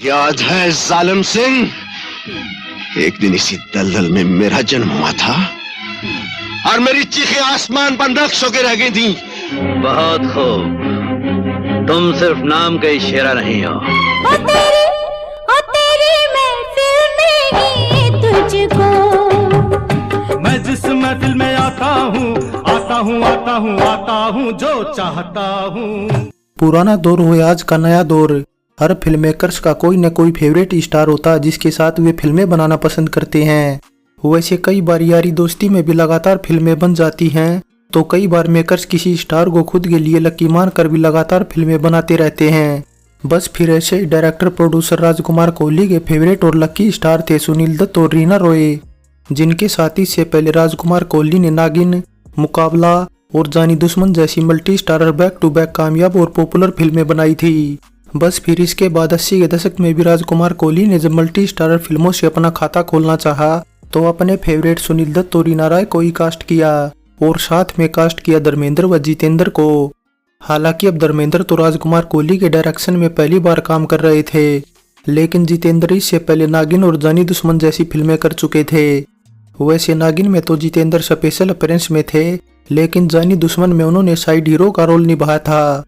याद है जालिम सिंह, एक दिन इसी दलदल में मेरा जन्म हुआ था और मेरी चीखें आसमान पर नक्श होकर रह गई थी। बहुत खूब, तुम सिर्फ नाम का ही शेरा नहीं हो। ओ तेरी महफिल में ही तुझको, मैं जिस महफिल में आता हूँ जो चाहता हूँ। पुराना दौर हो या आज का नया दौर, हर फिल्म मेकर्स का कोई न कोई फेवरेट स्टार होता है जिसके साथ वे फिल्में बनाना पसंद करते हैं। वैसे कई बार यारी दोस्ती में भी लगातार फिल्में बन जाती हैं, तो कई बार मेकर्स किसी स्टार को खुद के लिए लकी मान कर भी लगातार फिल्में बनाते रहते हैं। बस फिर ऐसे ही डायरेक्टर प्रोड्यूसर राजकुमार कोहली के फेवरेट और लकी स्टार थे सुनील दत्त और रीना रॉय, जिनके साथ ही से पहले राजकुमार कोहली ने नागिन, मुकाबला और जानी दुश्मन जैसी multi starrer back to back कामयाब और पॉपुलर फिल्में बनाई थी। बस फिर इसके बाद 80 के दशक में भी राजकुमार कोहली ने जब मल्टी स्टारर फिल्मों से अपना खाता खोलना चाहा, तो अपने फेवरेट सुनील दत्त और रीना रॉय को ही कास्ट किया और साथ में कास्ट किया धर्मेंद्र व जितेंद्र को। हालांकि अब धर्मेंद्र तो राजकुमार कोहली के डायरेक्शन में पहली बार काम कर रहे थे, लेकिन जितेंद्र इससे पहले नागिन और जानी दुश्मन जैसी फिल्में कर चुके थे। वैसे नागिन में तो जितेंद्र स्पेशल अपीयरेंस में थे, लेकिन जानी दुश्मन में उन्होंने साइड हीरो का रोल निभाया था।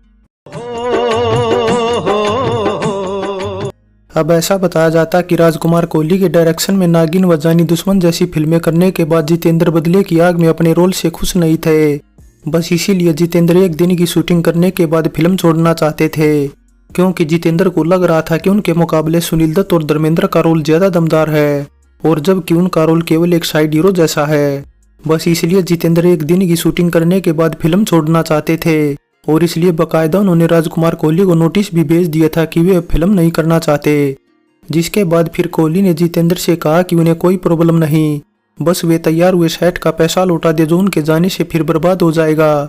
अब ऐसा बताया जाता कि राजकुमार कोहली के डायरेक्शन में नागिन व जानी दुश्मन जैसी फिल्में करने के बाद जितेंद्र बदले की आग में अपने रोल से खुश नहीं थे। बस इसीलिए जितेंद्र एक दिन की शूटिंग करने के बाद फिल्म छोड़ना चाहते थे, क्योंकि जितेंद्र को लग रहा था कि उनके मुकाबले सुनील दत्त और धर्मेंद्र का रोल ज्यादा दमदार है, और जबकि उनका रोल केवल एक साइड हीरो जैसा है। बस इसलिए जितेंद्र एक दिन की शूटिंग करने के बाद फिल्म छोड़ना चाहते थे, और इसलिए बकायदा उन्होंने राजकुमार कोहली को नोटिस भी भेज दिया था कि वे फिल्म नहीं करना चाहते। जिसके बाद फिर कोहली ने जितेंद्र से कहा कि उन्हें कोई प्रॉब्लम नहीं, बस वे तैयार हुए सेट का पैसा लौटा दे जो उनके जाने से फिर बर्बाद हो जाएगा।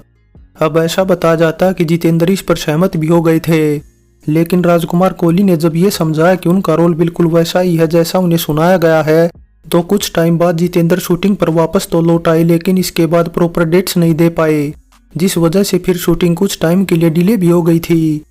अब ऐसा बताया जाता कि जितेंद्र इस पर सहमत भी हो गए थे, लेकिन राजकुमार कोहली ने जब ये समझाया कि उनका रोल बिल्कुल वैसा ही है जैसा उन्हें सुनाया गया है, तो कुछ टाइम बाद जितेंद्र शूटिंग पर वापस तो लौट आए, लेकिन इसके बाद प्रॉपर डेट्स नहीं दे पाए, जिस वजह से फिर शूटिंग कुछ टाइम के लिए डिले भी हो गई थी।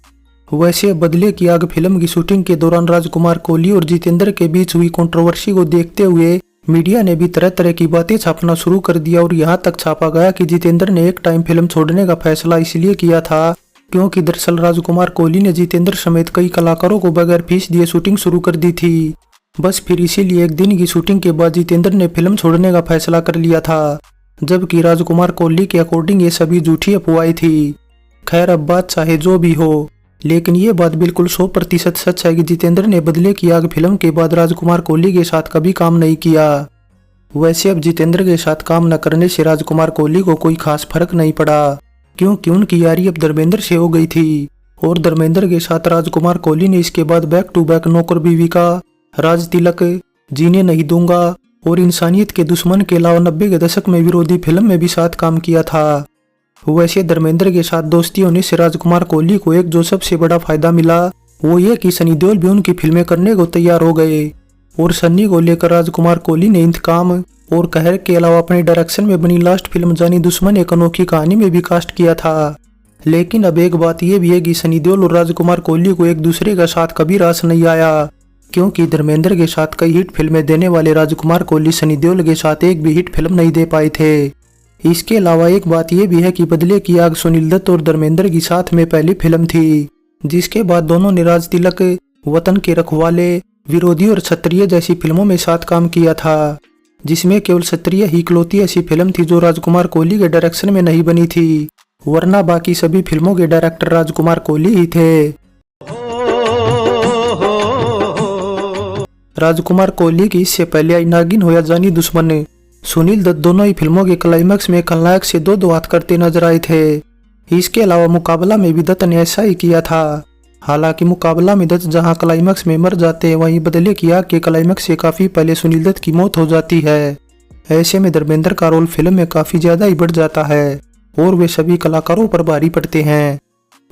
वैसे बदले की आग फिल्म की शूटिंग के दौरान राजकुमार कोहली और जितेंद्र के बीच हुई कंट्रोवर्सी को देखते हुए मीडिया ने भी तरह तरह की बातें छापना शुरू कर दिया, और यहाँ तक छापा गया कि जितेंद्र ने एक टाइम फिल्म छोड़ने का फैसला इसलिए किया था क्योंकि दरअसल राजकुमार कोहली ने जितेंद्र समेत कई कलाकारों को बगैर फीस दिए शूटिंग शुरू कर दी थी। बस फिर इसीलिए एक दिन की शूटिंग के बाद जितेंद्र ने फिल्म छोड़ने का फैसला कर लिया था, जबकि राजकुमार कोहली के अकॉर्डिंग ये सभी झूठी अफवाहें थी। खैर अब बात चाहे जो भी हो, लेकिन ये बात बिल्कुल 100% सच है कि जितेंद्र ने बदले की आग फिल्म के बाद राजकुमार कोहली के साथ कभी काम नहीं किया। वैसे अब जितेंद्र के साथ काम न करने से राजकुमार कोहली को कोई खास फर्क नहीं पड़ा, क्योंकि उनकी यारी अब धर्मेंद्र से हो गई थी, और धर्मेंद्र के साथ राजकुमार कोहली ने इसके बाद बैक टू बैक नौकर बीवी का, राज तिलक, जीने नहीं दूंगा और इंसानियत के दुश्मन के अलावा 90 के दशक में विरोधी फिल्म में भी साथ काम किया था। वैसे धर्मेंद्र के साथ दोस्ती होने से राजकुमार कोहली को एक जो सबसे बड़ा फायदा मिला वो ये कि सनी देओल भी उनकी फिल्में करने को तैयार हो गए, और सन्नी को लेकर राजकुमार कोहली ने इंतकाम और कहर के अलावा अपने डायरेक्शन में बनी लास्ट फिल्म जानी दुश्मन एक अनोखी कहानी में भी कास्ट किया था। लेकिन अब एक बात यह भी है कि सनी देओल और राजकुमार कोहली को एक दूसरे का साथ कभी रास नहीं आया, क्योंकि धर्मेंद्र के साथ कई हिट फिल्में देने वाले राजकुमार कोहली सनी देओल के साथ एक भी हिट फिल्म नहीं दे पाए थे। इसके अलावा एक बात यह भी है कि बदले की आग सुनील दत्त और धर्मेंद्र की साथ में पहली फिल्म थी, जिसके बाद दोनों ने राज तिलक, वतन के रखवाले, विरोधी और क्षत्रिय जैसी फिल्मों में साथ काम किया था, जिसमें केवल क्षत्रिय ही इकलौती ऐसी फिल्म थी जो राजकुमार कोहली के डायरेक्शन में नहीं बनी थी, वरना बाकी सभी फिल्मों के डायरेक्टर राजकुमार कोहली ही थे। राजकुमार कोहली की इससे पहले आई नागिन हो या जानी दुश्मन, सुनील दत्त दोनों ही फिल्मों के क्लाइमैक्स में खलनायक से दो हाथ करते नजर आए थे। इसके अलावा मुकाबला में भी दत्त ने ऐसा ही किया था। हालांकि मुकाबला में दत्त जहां क्लाइमैक्स में मर जाते हैं, वहीं बदले की आग के क्लाइमैक्स से काफी पहले सुनील दत्त की मौत हो जाती है। ऐसे में धर्मेंद्र का रोल फिल्म में काफी ज्यादा ही बढ़ जाता है और वे सभी कलाकारों पर भारी पड़ते हैं।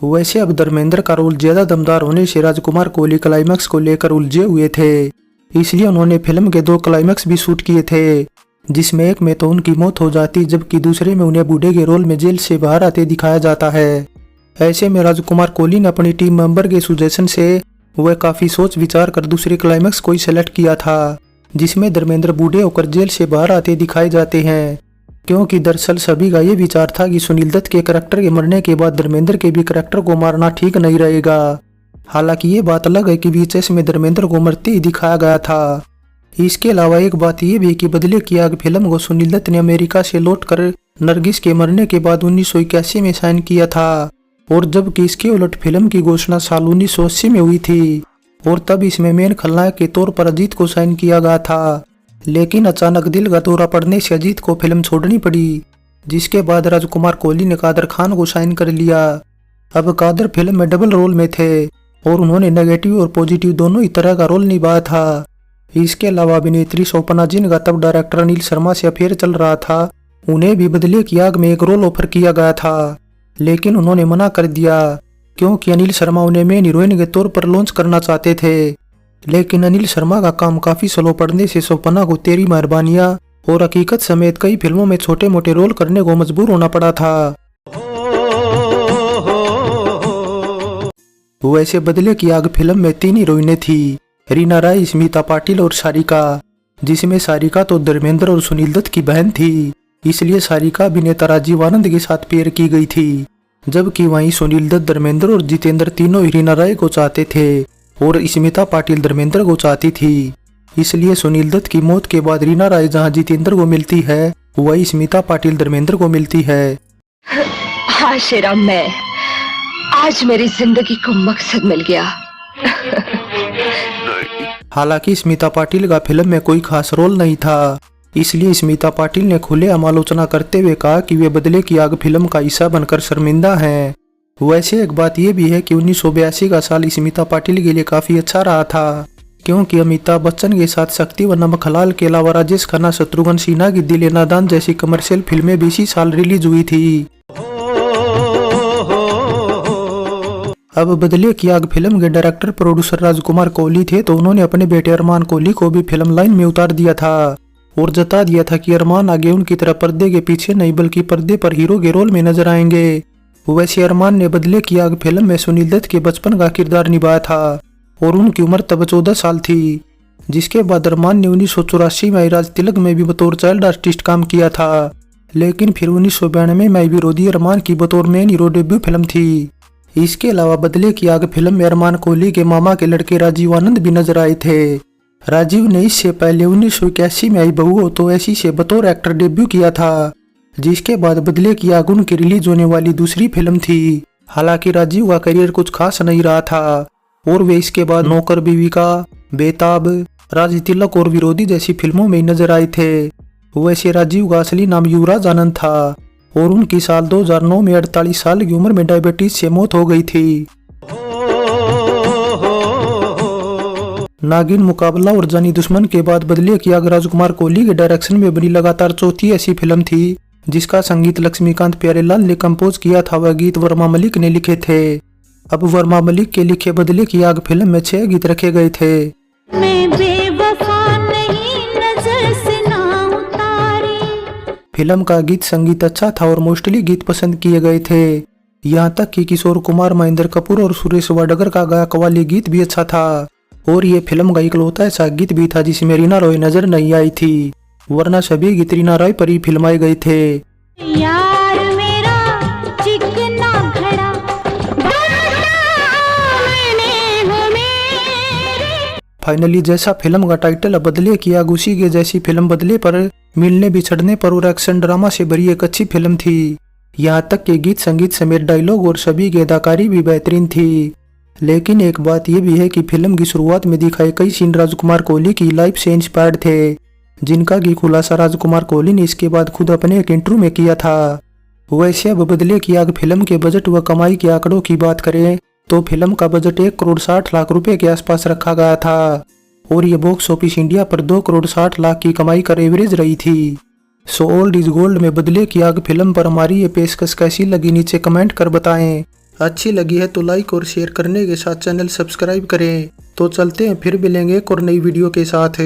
वैसे अब धर्मेंद्र का रोल ज्यादा दमदार होने से राजकुमार कोहली क्लाइमैक्स को लेकर उलझे हुए थे, इसलिए उन्होंने फिल्म के 2 क्लाइमैक्स भी शूट किए थे, जिसमें एक में तो उनकी मौत हो जाती, जबकि दूसरे में उन्हें बूढ़े के रोल में जेल से बाहर आते दिखाया जाता है। ऐसे में राजकुमार कोहली ने अपनी टीम मेंबर के सुजेशन से वह काफी सोच विचार कर दूसरे क्लाइमैक्स को ही सेलेक्ट किया था, जिसमें धर्मेंद्र बूढ़े होकर जेल से बाहर आते दिखाए जाते हैं। क्योंकि दरअसल सभी का ये विचार था कि सुनील दत्त के करैक्टर के मरने के बाद धर्मेंद्र के भी करैक्टर को मारना ठीक नहीं रहेगा। हालांकि ये बात अलग है कि VHS में धर्मेंद्र को मरते ही दिखाया गया था। इसके अलावा एक बात यह भी कि बदले की आग फिल्म को सुनील दत्त ने अमेरिका से लौटकर नरगिस के मरने के बाद 1981 में साइन किया था, और जबकि इसके उलट फिल्म की घोषणा साल 1980 में हुई थी, और तब इसमें मेन खलनायक के तौर पर अजीत को साइन किया गया था। लेकिन अचानक दिल का दौरा पड़ने से अजीत को फिल्म छोड़नी पड़ी, जिसके बाद राजकुमार कोहली ने कादर खान को साइन कर लिया। अब कादर फिल्म में डबल रोल में थे और उन्होंने नेगेटिव और पॉजिटिव दोनों ही तरह का रोल निभाया था। इसके अलावा अभिनेत्री शोभना, जिनका तब डायरेक्टर अनिल शर्मा से अफेयर चल रहा था, उन्हें भी बदले की आग में एक रोल ऑफर किया गया था, लेकिन उन्होंने मना कर दिया क्योंकि अनिल शर्मा उन्हें मेन हीरोइन के तौर पर लॉन्च करना चाहते थे। लेकिन अनिल शर्मा का काम काफी स्लो पड़ने से शोभना को तेरी मेहरबानियां और हकीकत समेत कई फिल्मों में छोटे मोटे रोल करने को मजबूर होना पड़ा था। वैसे बदले की आग फिल्म में 3 हीरोइनें थी, रीना राय, स्मिता पाटिल और सारिका, जिसमें सारिका तो धर्मेंद्र और सुनील दत्त की बहन थी, इसलिए सारिका अभिनेता राजीव आनंद के साथ पेयर की गई थी। जबकि वहीं सुनील दत्त, धर्मेंद्र और जितेंद्र तीनों रीना राय को चाहते थे और स्मिता पाटिल धर्मेंद्र को चाहती थी। इसलिए सुनील दत्त की मौत के बाद रीना राय जहां जितेंद्र को मिलती है, वही स्मिता पाटिल धर्मेंद्र को मिलती है। हाँ शेराम, मैं आज मेरी जिंदगी को मकसद मिल गया। हालांकि स्मिता पाटिल का फिल्म में कोई खास रोल नहीं था, इसलिए स्मिता पाटिल ने खुलेआम आलोचना करते हुए कहा कि वे बदले की आग फिल्म का हिस्सा बनकर शर्मिंदा हैं। वैसे एक बात यह भी है कि 1982 का साल स्मिता पाटिल के लिए काफी अच्छा रहा था, क्योंकि अमिताभ बच्चन के साथ शक्ति व नमक हलाल के अलावा राजेश खन्ना, शत्रुघ्न सिन्हा की दिल ए नादान जैसी कमर्शियल फिल्में भी इसी साल रिलीज हुई थी। अब बदले की आग फिल्म के डायरेक्टर प्रोड्यूसर राजकुमार कोहली थे, तो उन्होंने अपने बेटे अरमान कोहली को भी फिल्म लाइन में उतार दिया था और जता दिया था कि अरमान आगे उनकी तरह पर्दे के पीछे नहीं बल्कि पर्दे पर हीरो के रोल में नजर आएंगे। वैसे अरमान ने बदले की आग फिल्म में सुनील दत्त के बचपन का किरदार निभाया था और उनकी उम्र तब 14 साल थी। जिसके बाद अरमान ने 1984 में राज तिलक में भी बतौर चाइल्ड आर्टिस्ट काम किया था, लेकिन फिर 1992 में विरोधी अरमान की बतौर मेन हीरो डेब्यू फिल्म थी। इसके अलावा बदले की आग फिल्म में अरमान कोहली के मामा के लड़के राजीव आनंद भी नजर आए थे। राजीव ने इससे पहले 1981 में आई बहू हो तो ऐसी से बतौर एक्टर डेब्यू किया था, जिसके बाद बदले की आग उनकी रिलीज होने वाली दूसरी फिल्म थी। हालांकि राजीव का करियर कुछ खास नहीं रहा था और वे इसके बाद नौकर बीविका, बेताब, राज तिलक और विरोधी जैसी फिल्मों में नजर आए थे। वैसे राजीव का असली नाम युवराज आनंद था और उनकी साल 2009 में 48 साल की उम्र में डायबिटीज से मौत हो गई थी। नागिन, मुकाबला और जानी दुश्मन के बाद बदले की आग राजकुमार कोहली के डायरेक्शन में बनी लगातार चौथी ऐसी फिल्म थी जिसका संगीत लक्ष्मीकांत प्यारेलाल ने कंपोज किया था। वह गीत वर्मा मलिक ने लिखे थे। अब वर्मा मलिक के लिखे बदले की आग फिल्म में 6 गीत रखे गए थे। मैं बेवफा नहीं, नजर से ना उतारी। फिल्म का गीत संगीत अच्छा था और मोस्टली गीत पसंद किए गए थे। यहाँ तक कि किशोर कुमार, महेंद्र कपूर और सुरेश वाडकर का गाया कव्वाली गीत भी अच्छा था और ये फिल्म का इकलौता ऐसा गीत भी था जिसमें रीना रॉय नजर नहीं आई थी, वरना सभी गीत रीना रॉय पर ही फिल्माए गए थे। यार मेरा चिकना घड़ा, फाइनली जैसा फिल्म का टाइटल बदले की आग उसी के जैसी फिल्म बदले पर मिलने बिछड़ने पर और एक्शन ड्रामा से भरी एक अच्छी फिल्म थी। यहाँ तक कि गीत संगीत समेत डायलॉग और सभी की अदाकारी भी बेहतरीन थी। लेकिन एक बात यह भी है कि फिल्म की शुरुआत में दिखाए कई सीन राजकुमार कोहली की लाइफ से इंस्पायर्ड थे, जिनका की खुलासा राजकुमार कोहली ने इसके बाद खुद अपने एक इंटरव्यू में किया था। वैसे अब बदले की आग फिल्म के बजट व कमाई के आंकड़ों की बात करें तो फिल्म का बजट 1 करोड़ 60 लाख रुपए के आसपास रखा गया था और ये बॉक्स ऑफिस इंडिया पर 2 करोड़ 60 लाख की कमाई कर एवरेज रही थी। सो ओल्ड इज गोल्ड में बदले की आग फिल्म पर हमारी ये पेशकश कैसी लगी नीचे कमेंट कर बताएं। अच्छी लगी है तो लाइक और शेयर करने के साथ चैनल सब्सक्राइब करें। तो चलते हैं, फिर मिलेंगे एक और नई वीडियो के साथ।